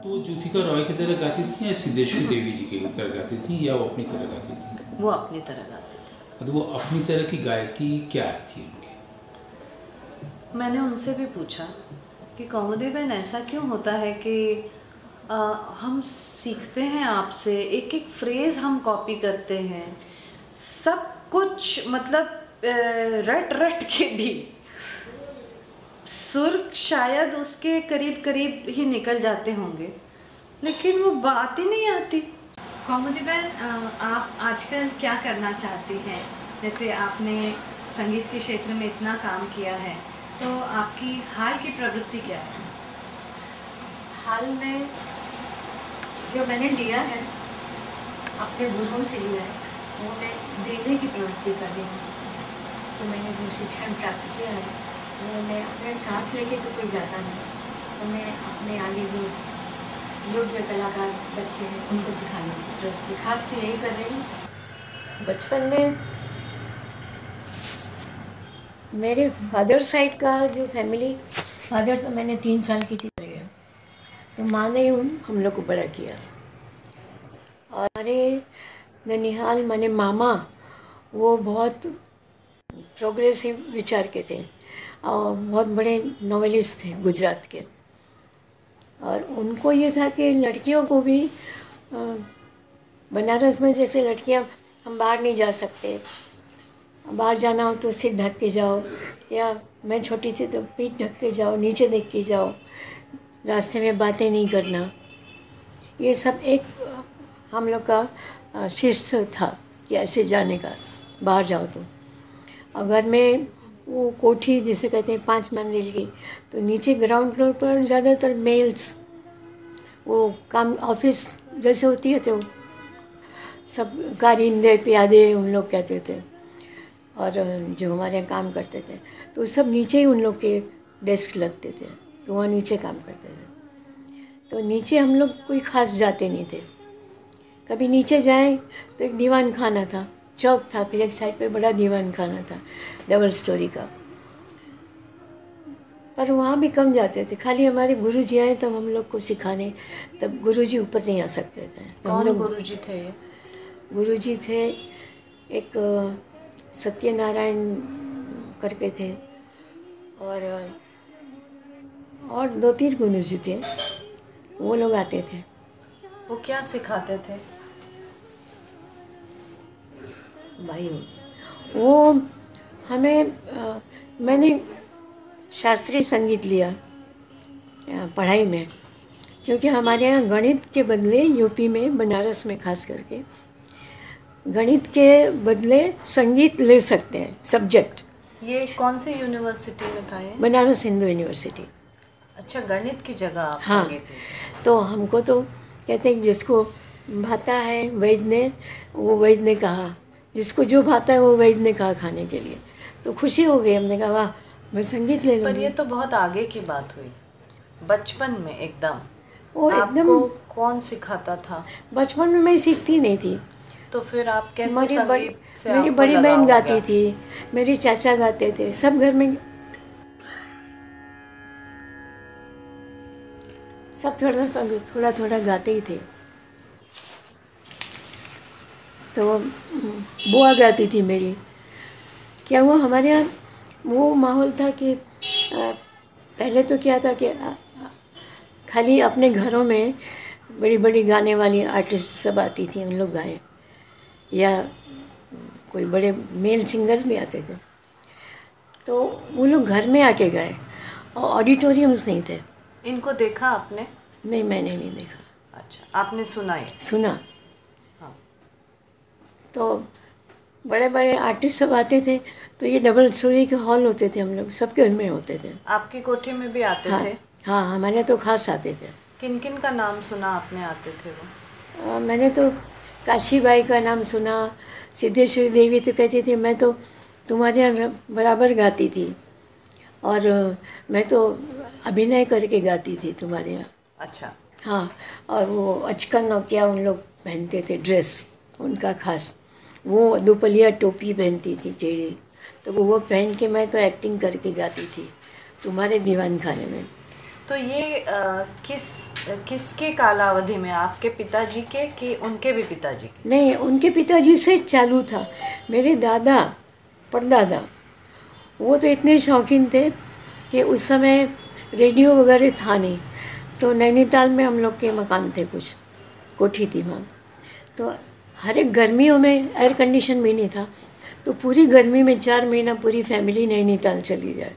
तो ज्योतिका रॉय की तरह गाती थी या सिद्धेश्वरी देवी जी की तरह गाती थी या वो अपनी तरह गाती थी? वो अपनी तरह गाती थी। तो वो अपनी तरह की गायकी क्या थी उनकी? मैंने उनसे भी पूछा कि कौमुदी बहन ऐसा क्यों होता है कि हम सीखते हैं आपसे, एक एक फ्रेज़ हम कॉपी करते हैं, सब कुछ मतलब रट रट के भी सुर शायद उसके करीब करीब ही निकल जाते होंगे, लेकिन वो बात ही नहीं आती। कौमुदी बहन, आप आजकल क्या करना चाहती हैं? जैसे आपने संगीत के क्षेत्र में इतना काम किया है, तो आपकी हाल की प्रवृत्ति क्या है? हाल में जो मैंने लिया है, अपने गुरुओं से लिया है, वो मैं देने की प्रवृत्ति कर रही हूँ। तो मैंने जो शिक्षण प्राप्त किया है वो मैं अपने साथ लेके तो कोई जाता नहीं, तो मैं अपने आगे जो योग्य कलाकार बच्चे हैं उनको सिखाने की प्रवृत्ति खास तो यही कर रही हूँ। बचपन में मेरे फादर साइड का जो फैमिली, फादर तो मैंने 3 साल की थी गया, तो माँ ने हम लोग को बड़ा किया। और हमारे ननिहाल माने मामा वो बहुत प्रोग्रेसिव विचार के थे और बहुत बड़े नॉवेलिस्ट थे गुजरात के। और उनको ये था कि लड़कियों को भी बनारस में जैसे लड़कियां, हम बाहर नहीं जा सकते, बाहर जाना हो तो सिर ढक के जाओ, या मैं छोटी थी तो पीठ ढक के जाओ, नीचे देख के जाओ, रास्ते में बातें नहीं करना, ये सब एक हम लोग का शिष्ट था कि ऐसे जाने का, बाहर जाओ तो। अगर मैं वो कोठी जिसे कहते हैं 5 मंजिल की, तो नीचे ग्राउंड फ्लोर पर ज़्यादातर मेल्स, वो काम ऑफिस जैसे होती है तो सब कारिंदे प्यादे उन लोग कहते थे, और जो हमारे यहाँ काम करते थे तो सब नीचे ही उन लोग के डेस्क लगते थे, तो वहाँ नीचे काम करते थे। तो नीचे हम लोग कोई खास जाते नहीं थे। कभी नीचे जाएं तो एक दीवान खाना था, चौक था, फिर एक साइड पे बड़ा दीवान खाना था डबल स्टोरी का, पर वहाँ भी कम जाते थे। खाली हमारे गुरुजी आए तब हम लोग को सिखाने, तब गुरुजी ऊपर नहीं आ सकते थे। तो कौन गुरुजी थे ये? गुरुजी थे एक सत्यनारायण करके थे, और 2-3 गुरुजी थे, वो लोग आते थे। वो क्या सिखाते थे भाई? वो हमें मैंने शास्त्रीय संगीत लिया पढ़ाई में, क्योंकि हमारे यहाँ गणित के बदले यूपी में, बनारस में खास करके, गणित के बदले संगीत ले सकते हैं सब्जेक्ट। ये कौन सी यूनिवर्सिटी में था ये? बनारस हिंदू यूनिवर्सिटी। अच्छा, गणित की जगह आप हाँ, संगीत में। तो हमको तो कहते हैं जिसको भाता है वैद्य ने, वो वैद्य ने कहा, जिसको जो भाता है वो वैद्य ने कहा खाने के लिए, तो खुशी हो गई। हमने कहा वाह, मैं संगीत ले लूँगी। पर ये तो बहुत आगे की बात हुई, बचपन में एकदम। वो आपको कौन सिखाता था? बचपन में मैं सीखती नहीं थी। तो फिर आप कैसे संगीत से मेरी आपको बड़ी लगाव बहन हो गाती गया? थी, मेरी चाचा गाते थे, सब घर में सब थोड़ा थोड़ा गाते ही थे। तो बुआ गाती थी मेरी। क्या हुआ हमारे यहाँ वो माहौल था कि पहले तो क्या था कि खाली अपने घरों में बड़ी बड़ी गाने वाली आर्टिस्ट सब आती थी, उन लोग गाए, या कोई बड़े मेल सिंगर्स भी आते थे, तो वो लोग घर में आके गए, और ऑडिटोरियम्स नहीं थे। इनको देखा आपने? नहीं, मैंने नहीं देखा। अच्छा, आपने सुना है? सुना। हाँ। तो बड़े बड़े आर्टिस्ट सब आते थे, तो ये डबल स्टोरी के हॉल होते थे, हम लोग सबके घर में होते थे। आपकी कोठी में भी आते हाँ, थे? हाँ, हमारे यहाँ तो खास आते थे। किन किन का नाम सुना आपने आते थे वो? मैंने तो काशीबाई का नाम सुना, सिद्धेश्वरी देवी तो कहती थी मैं तो तुम्हारे यहाँ बराबर गाती थी, और मैं तो अभिनय करके गाती थी तुम्हारे यहाँ। अच्छा। हाँ, और वो अचकन और क्या उन लोग पहनते थे ड्रेस, उनका खास वो दोपलिया टोपी पहनती थी टेढ़ी, तो वो पहन के मैं तो एक्टिंग करके गाती थी तुम्हारे दीवान खाने में। तो ये किसके कालावधि में, आपके पिताजी के कि उनके भी पिताजी के? नहीं, उनके पिताजी से चालू था। मेरे दादा परदादा वो तो इतने शौकीन थे कि उस समय रेडियो वगैरह था नहीं, तो नैनीताल में हम लोग के मकान थे, कुछ कोठी थी वहाँ। तो हर एक गर्मियों में एयर कंडीशन भी नहीं था, तो पूरी गर्मी में 4 महीना पूरी फैमिली नैनीताल चली जाए।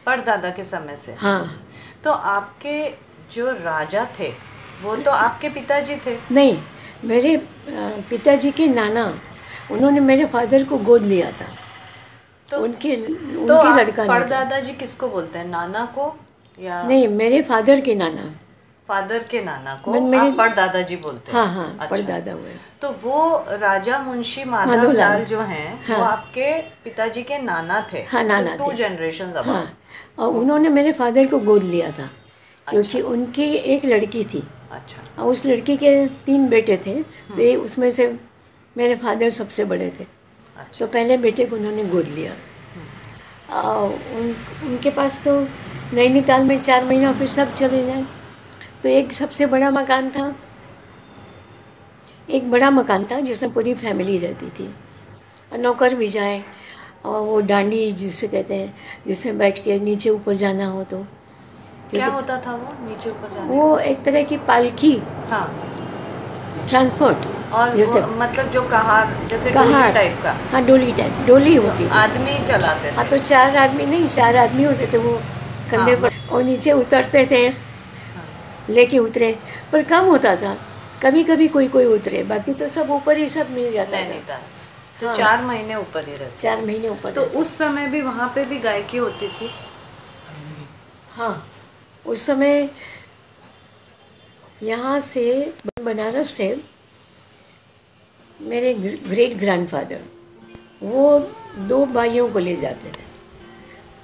परदादा के समय से? हाँ। तो आपके जो राजा थे वो तो आपके पिताजी थे? नहीं, मेरे पिताजी के नाना, उन्होंने मेरे फादर को गोद लिया था। तो उनके लड़का परदादा जी किसको बोलते हैं, नाना को या? नहीं, मेरे फादर के नाना। फादर के नाना को मेरे आप परदादा जी बोलते हैं? हाँ हाँ। अच्छा। परदादा हुए। तो वो राजा मुंशी माधवलाल जो हैं, हाँ। वो आपके पिताजी के नाना थे? हाँ, नाना तो 2 थे। जनरेशन। हाँ, और उन्होंने मेरे फादर को गोद लिया था। क्योंकि उनकी एक लड़की थी। अच्छा। और उस लड़की के 3 बेटे थे, तो ये उसमें से मेरे फादर सबसे बड़े थे। अच्छा। तो पहले बेटे को उन्होंने गोद लिया। उनके पास तो नैनीताल में 4 महीना फिर सब चले जाए। तो एक सबसे बड़ा मकान था, एक बड़ा मकान था जिसमें पूरी फैमिली रहती थी, और नौकर भी जाए, और वो डांडी जिसे कहते हैं, जिसमें बैठ के नीचे ऊपर जाना हो तो। क्या होता था वो नीचे ऊपर जाने? वो एक तरह की पालकी। हाँ। ट्रांसपोर्ट। और जैसे मतलब जो कहार, जैसे डोली टाइप का? हाँ, डोली टाइप, डोली होती थी। आदमी चलाते थे? हाँ, तो 4 आदमी नहीं, 4 आदमी होते थे वो कंधे पर, और नीचे उतरते थे। लेके उतरे, पर कम होता था, कभी कभी कोई उतरे, बाकी तो सब ऊपर ही सब मिल जाता था। तो हाँ। 4 महीने ऊपर ही रहते? 4 महीने ऊपर। तो उस समय भी वहाँ पे भी गायकी होती थी? हाँ, उस समय यहाँ से बनारस से मेरे ग्रेट ग्रैंडफादर वो 2 भाइयों को ले जाते थे।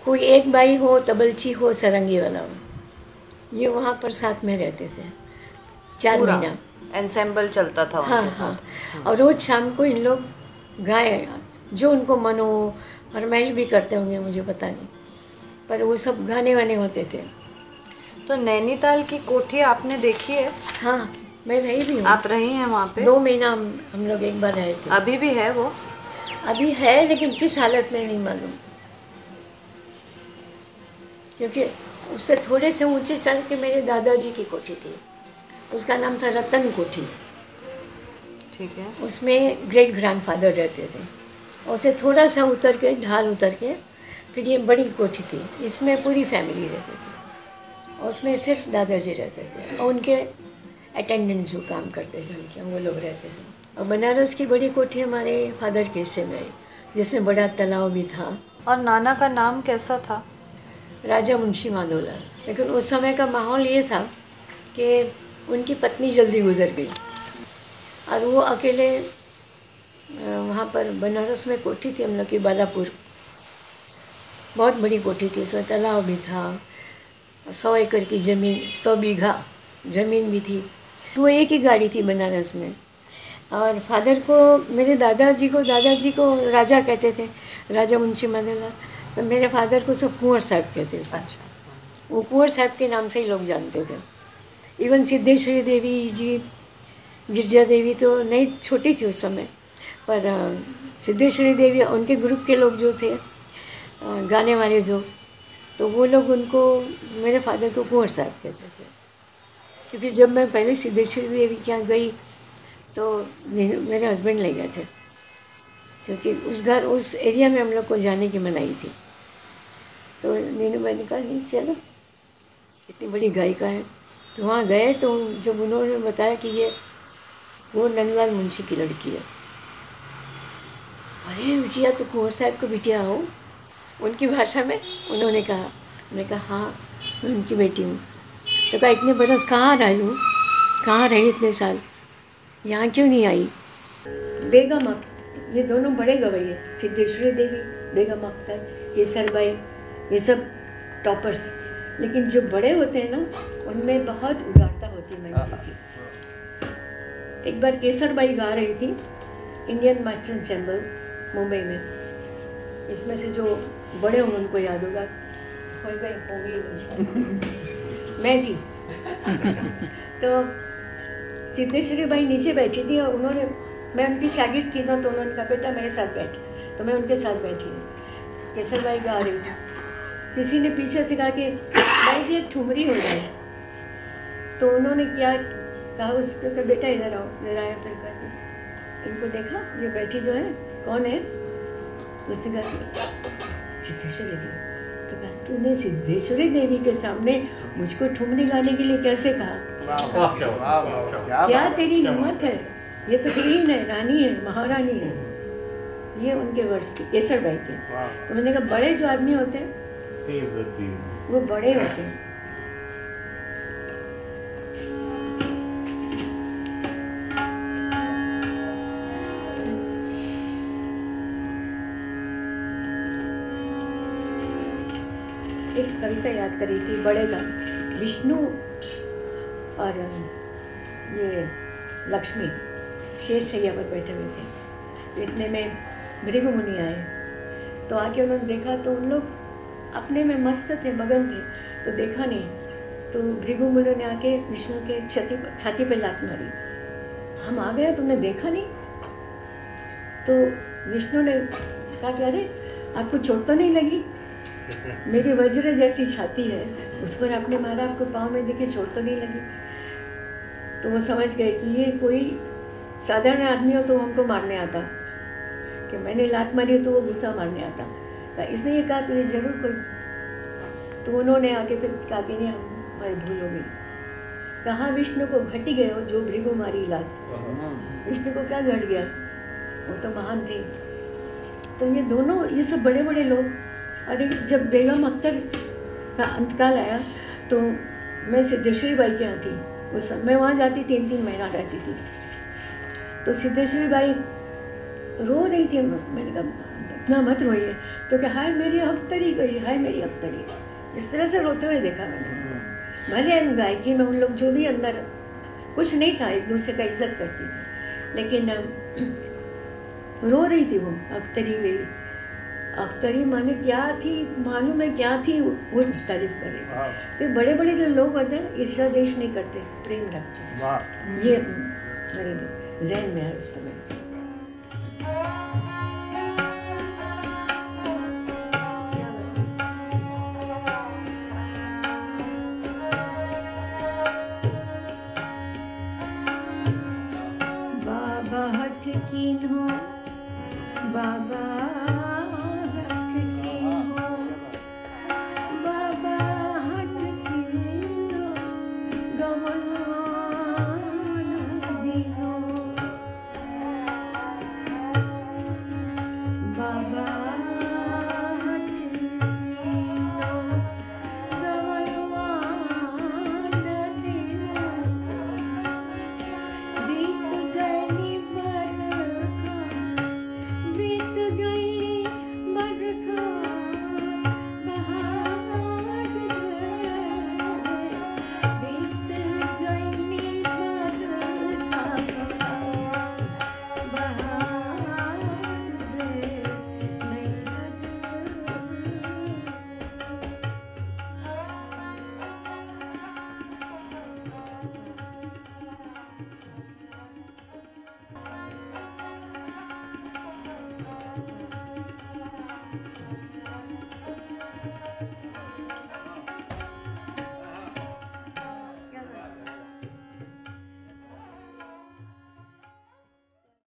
कोई एक भाई हो, तबलची हो, सरंगी वाला हो, ये वहाँ पर साथ में रहते थे 4 महीना। एंसेम्बल चलता था हाँ उनके हाँ। साथ। और रोज़ शाम को इन लोग गाए, जो उनको मन हो, फरमाइश भी करते होंगे, मुझे पता नहीं, पर वो सब गाने वाने होते थे। तो नैनीताल की कोठी आपने देखी है? हाँ, मैं रही भी हूँ। आप रही हैं वहाँ पे? 2 महीना हम लोग एक बार रहे थे। अभी भी है वो? अभी है, लेकिन किस हालत में नहीं मालूम, क्योंकि उससे थोड़े से ऊंचे चढ़ के मेरे दादाजी की कोठी थी, उसका नाम था रतन कोठी। ठीक है। उसमें ग्रेट ग्रैंडफादर रहते थे। उससे थोड़ा सा उतर के, ढाल उतर के, फिर ये बड़ी कोठी थी, इसमें पूरी फैमिली रहती थी, और उसमें सिर्फ दादाजी रहते थे, और उनके अटेंडेंट जो काम करते थे उनके, वो लोग रहते थे। और बनारस की बड़ी कोठी हमारे फादर के हिस्से में आई, जिसमें बड़ा तालाब भी था। और नाना का नाम कैसा था? राजा मुंशी माधवलाल। लेकिन उस समय का माहौल ये था कि उनकी पत्नी जल्दी गुजर गई, और वो अकेले वहाँ पर बनारस में कोठी थी हम लोग की, बालापुर, बहुत बड़ी कोठी थी, उसमें तालाब भी था, 100 एकड़ की ज़मीन, 100 बीघा ज़मीन भी थी। वो एक ही गाड़ी थी बनारस में। और फादर को, मेरे दादाजी को राजा कहते थे, राजा मुंशी माधवलाल। तो मेरे फादर को सब कुंवर साहब कहते थे। अच्छा। वो कुंवर साहब के नाम से ही लोग जानते थे। इवन सिद्धेश्वरी देवी जी, गिरजा देवी तो नहीं, छोटी थी उस समय, पर सिद्धेश्वरी देवी, उनके ग्रुप के लोग जो थे, गाने वाले जो, तो वो लोग उनको, मेरे फादर को कुंवर साहब कहते थे। क्योंकि जब मैं पहले सिद्धेश्वरी देवी के यहाँ गई तो मेरे हस्बैंड ले गए थे, क्योंकि उस एरिया में हम लोग को जाने की मनाही थी। तो नीनू भाई ने कहा नहीं चलो, इतनी बड़ी गायिका है। तो वहाँ गए, तो जब उन्होंने बताया कि ये वो नंदलाल मुंशी की लड़की है, अरे बिटिया तो कुंवर साहब को बिटिया हो, उनकी भाषा में उन्होंने कहा। मैंने कहा हाँ, मैं उनकी बेटी हूँ। तो कहा इतने बरस कहाँ रही हूँ, कहाँ रही इतने साल, यहाँ क्यों नहीं आई? बेगम, ये दोनों बड़े गवैये, सिद्धेश्वरी देवी, बेगम अख्तर, केसर बाई, ये सब टॉपर्स। लेकिन जो बड़े होते हैं ना, उनमें बहुत उदारता होती है मेहनत की। एक बार केसर बाई गा रही थी इंडियन मर्चेंट चैम्बर मुंबई में। इसमें से जो बड़े होंगे उनको याद होगा, कोई होंगे मैं थी। तो सिद्धेश्वरी बाई नीचे बैठी थी और उन्होंने, मैं उनकी शागिर्द थी ना, तो उन्होंने कहा बेटा मेरे साथ बैठ, तो मैं उनके साथ बैठी। केसर बाई गा रही थी, किसी ने पीछे से कहा कि भाई जी एक ठुमरी हो जाए, तो उन्होंने क्या कहा उसको कि बेटा इधर आओ, इधर आया। फिर कहते इनको देखा ये बैठी जो है कौन है, तो उसने कहा सिद्धेश्वरी देवी। तो कहा तूने सिद्धेश्वरी देवी के सामने मुझको ठुमरी गाने के लिए कैसे कहा? क्या तेरी हिम्मत है, ये तो क्वीन है, रानी है, महारानी है। ये उनके वर्ष थे केसर बाई के। तो मैंने कहा बड़े जो आदमी होते हैं वो बड़े होते हैं। एक कविता याद करी थी बड़े का, विष्णु और ये लक्ष्मी शेष शैया पर बैठे हुए थे। तो इतने में भृगु मुनि आए, तो आके उन्होंने देखा तो उन लोग अपने में मस्त थे, मगन थे, तो देखा नहीं। तो भृगु मुनि ने आके विष्णु के छाती पे लात मारी, हम आ गए तुमने देखा नहीं? तो विष्णु ने कहा कि अरे आपको चोट तो नहीं लगी? मेरी वज्र जैसी छाती है, उस पर आपने मारा, आपको पाँव में देखे चोट तो नहीं लगी? तो वो समझ गए कि ये कोई साधारण आदमी हो तो हमको मारने आता, कि मैंने लात मारी तो वो गुस्सा मारने आता। तो इसने ये कहा तो ये जरूर कोई। तो उन्होंने आके फिर कहा कि नहीं हमारी भूल हो गई। कहाँ विष्णु को घट गए हो जो भृगु मारी लात। विष्णु को क्या घट गया, वो तो महान थे। तो ये दोनों ये सब बड़े बड़े लोग। अरे जब बेगम अख्तर का अंतकाल आया तो मैं सिद्धेश्वरी बाई के यहाँ थी, उस मैं वहाँ जाती 3-3 महीना रहती थी। तो सिद्धेश्वरी बाई रो रही थी, मैंने कहा इतना मत रोइए। तो क्या हाय मेरी अख्तरी गई, हाय मेरी अख्तरी, इस तरह से रोते हुए देखा मैंने। भले गायकी में उन लोग जो भी अंदर कुछ नहीं था, एक दूसरे का इज्जत करती थी, लेकिन रो रही थी वो, अख्तरी गई। अख्तरी माने क्या थी, मालूम है क्या थी, वो तारीफ कर रही थी। तो बड़े बड़े जो लोग होते हैं ईर्ष्या देश नहीं करते, प्रेम रखते हैं। ये मेरे ज़हन में है उस समय। बाबा हठ कीन्हो